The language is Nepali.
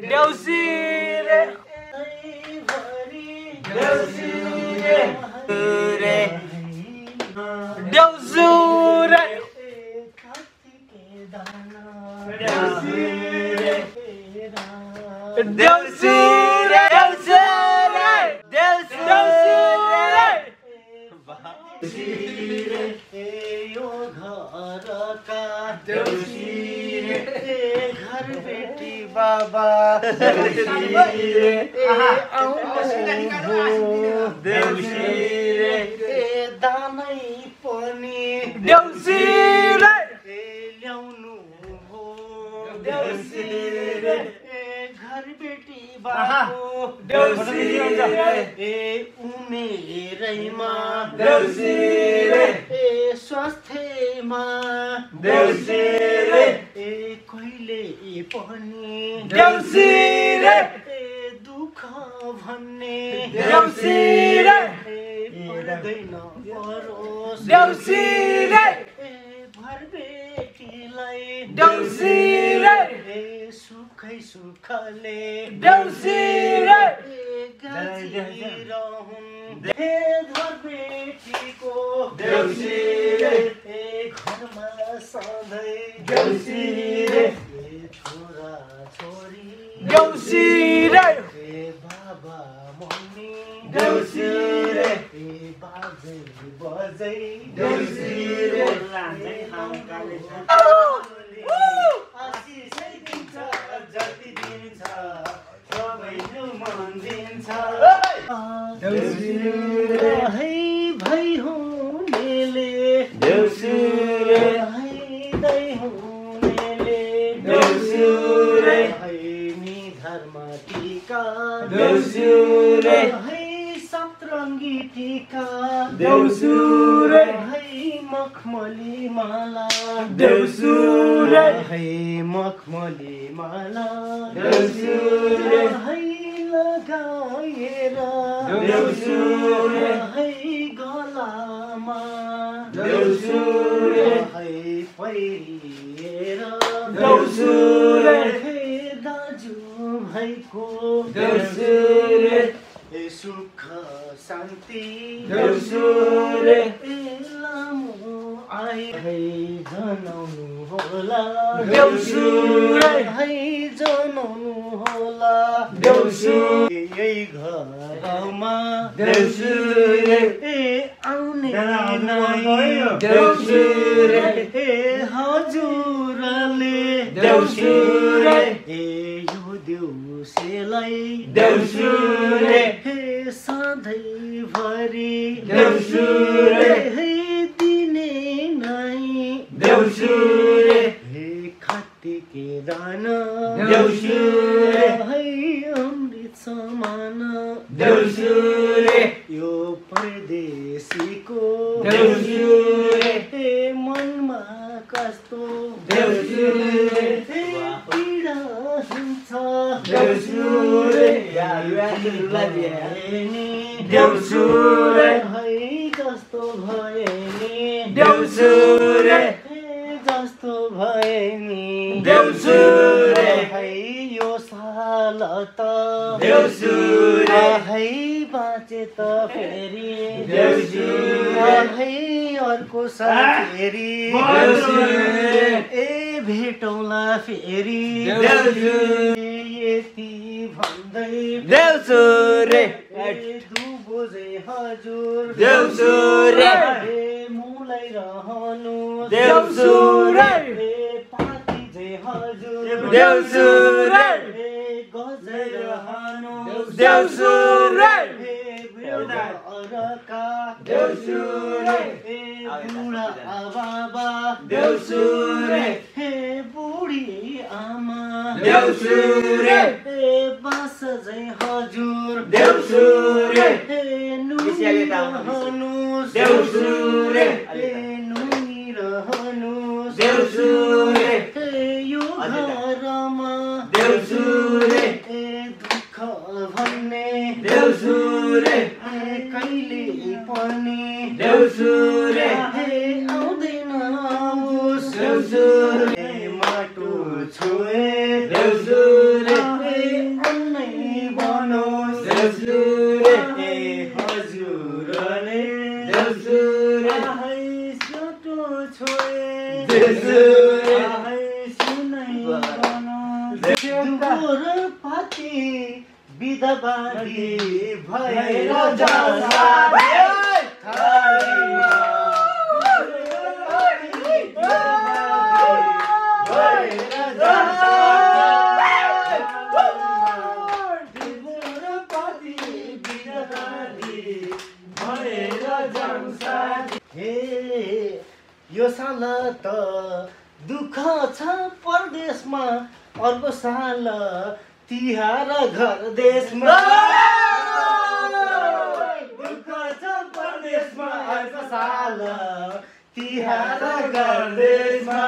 देउसी रे देउसी रे देउसी रे देउसी रे यो घर का देउसी घर बेटी बाबा देउसी रे दानै पनि देउसी रे ल्याउनु हो देउसी रे घर बेटी बाबा देउसी रे उमेरैमा देउसी रे स्वास्थ्यमा देउसी रे कहिले पनि देउसी रे दुःख भन्ने देउसी रे पर्दैन परोस् देउसी रे भर बेटीलाई देउसी रे सुखै सुखले देउसी रे गाजिरहुन् घर बेटीको देउसी रे घरमा सधैँ देउसी रे छोरा छोरी देउसी रे बाबा मम्मी देउसी रे बाजै बजै देउसी रे आशिषै दिन्छ जति दिन्छ सबैले मन दिन्छ देउसी है भाइ हुनेले देउसी रे दाइ हुनेले देउसी रे है निधारमा टीका देउसी रे है सतरङ्गी टीका देउसी रे है मखमली माला देउसी रे है मखमली माला देउसी रे है लगाएर देउसी रे है गलामा देउसी रे है पहिरिएर देउसी रे दाजु भाइको देउसी रे सुख शान्ति देउसी रे लामो आए है जनाउनु होला देउसी रे है जनाउनु होला देउसी यही घरमा देउसी रे आउने देउसी रे हजुरले देउसी रे यो देउसीलाई देउसी रे सधैँभरि देउसी रे दिने नै देउसी रे खट्टीके दान देउसी रे अमृत समान देउसी रे यो परदेशीको देउसी रे मनमा कस्तो देउसी रे पीडा हुन्छ देउसी रे देउसी रे है जस्तो भए नि देउसी रे जस्तो भए नि देउसी रे है यो साल त देउसी रे है बाँचे त फेरि देउसी रे है अर्को साल फेरि देउसी रे ए भेटौँला फेरि देउसी यति भन्दै देउसी रे दुबोजे हजुर देउसी रे मुलाई रहनु देउसी रे पाती जे हजुर देउसी रे गजै रहनु देउसी रे अरका देउसी रे बुढा बाबा देउसी रे बुढी आमा देउसी रे बास जै हजुर देउसी रे नुहानुस् देउसी रे नुनी रहनुस् देउसी रे यो घरमा देउसी रे दुःख भन्ने देउसी रे कहिले पनि देउसी रे आउँदैन आओस् देउसी रे माटो छोए देउसी रे देउसुरे ए हजुरले देउसुरे आहै सोटो छोए देउसुरे आहै सुनाइकन दुबोर पाती बिधबारी भएर जान्छ हे यो साल त दुःख छ परदेशमा अर्को साल तिहार घर देशमा दुःख छ परदेशमा अर्को साल तिहार घर देशमा